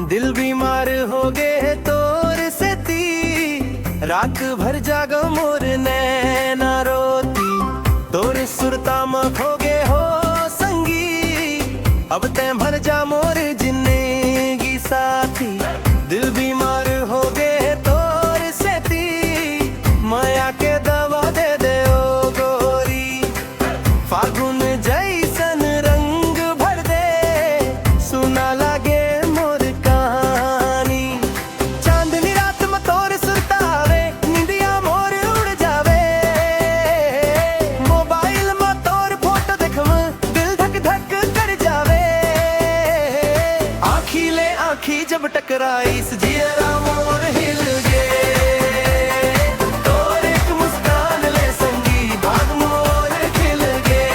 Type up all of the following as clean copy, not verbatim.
दिल बीमार हो गए तोर से ती, रात भर जागो मोर नैना रोती। तोर सुरता में खो गए हो संगी, अब ते भर जा मोर जिंदगी साथी। दिल बीमार हो गए तोर से ती, माया के दवा दे दे ओ गोरी। फागुन जैसन रंग भर दे, सुना लागे मोर कहानी। चांदनी रात में तोर सुरतावे, निंदिया मोर उड़ जावे। मोबाइल में तोर फोटो देखम, दिल धक धक कर जावे। आँखी ले आँखी जब टकराई, जियरा मोर हिल गे। तोर एक मुस्कान ले संगी, भाग मोर खिल गे।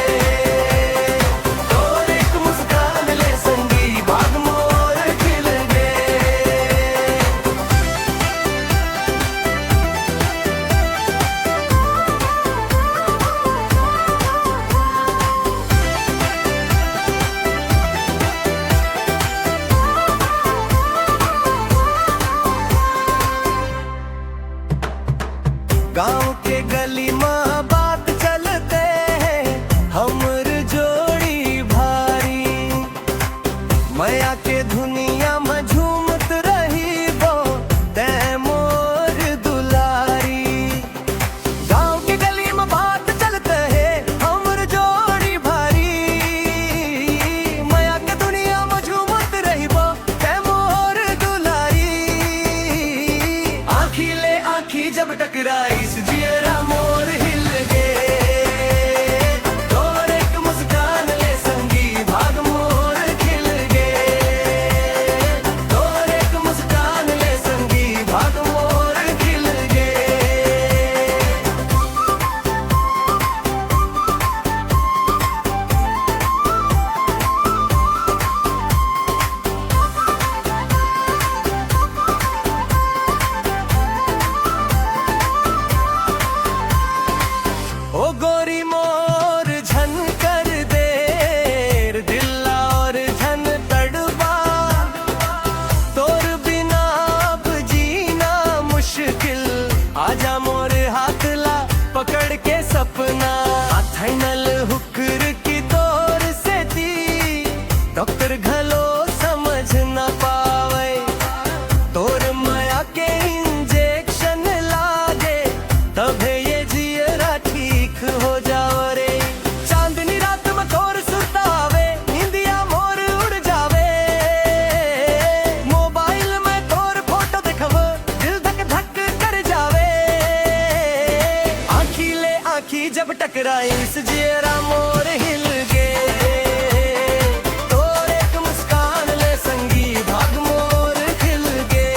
तोर एक मुस्कान ले संगी, भाग मोर खिल गे। गाँव के गली में बात चलते, हमर जोड़ी भारी। माया के दुनिया में झूमत रही वो, ते मोर दुलारी। गाँव के गली में बात चलते है, हमर जोड़ी भारी। माया के दुनिया में झूमत रही वो, ते मोर दुलारी। आँखी ले आँखी जब टकराई, जियरा मोर हिल गे। तोर एक मुस्कान ले संगी, भाग मोर खिल गे। तोर एक मुस्कान ले संगी, भाग मोर खिल गे। ओ गोरी मोर झन कर दे, दिल और झन तड़पा। तोर बिना अब जीना मुश्किल, आजा मोर हाथ ला पकड़ के सपना। थैनल हुक्र की तोर से ती, डॉक्टर घलो समझ ना पावे। तोर माया के इंजेक्शन लागे, तबे ये जियरा ठीक हो जाओ रे। चांदनी रात में तोर सुतावे, निंदिया मोर उड़ जावे। मोबाइल में तोर फोटो देखब, दिल धक धक कर जावे। आँखी ले आँखी जब टकराई, जियरा मोर हिल गे। तोर एक मुस्कान ले संगी, भाग मोर खिल गे।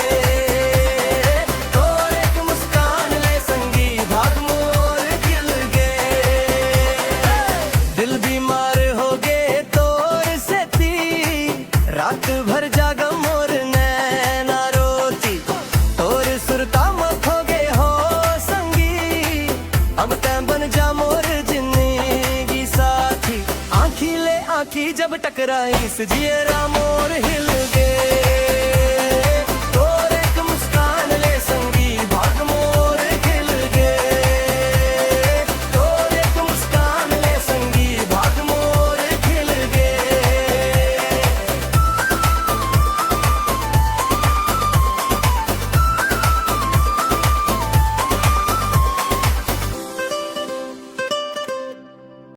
तोर एक मुस्कान ले संगी, भाग मोर खिल गे। दिल बीमार हो गए तोर से ती, रात भर जागा मोर नैना रोती। तोर सुरता में खो गए हो संगी, अब तै बन जा मोर जिंदगी साथी। आँखी ले आँखी जब टकराई, जियरा मोर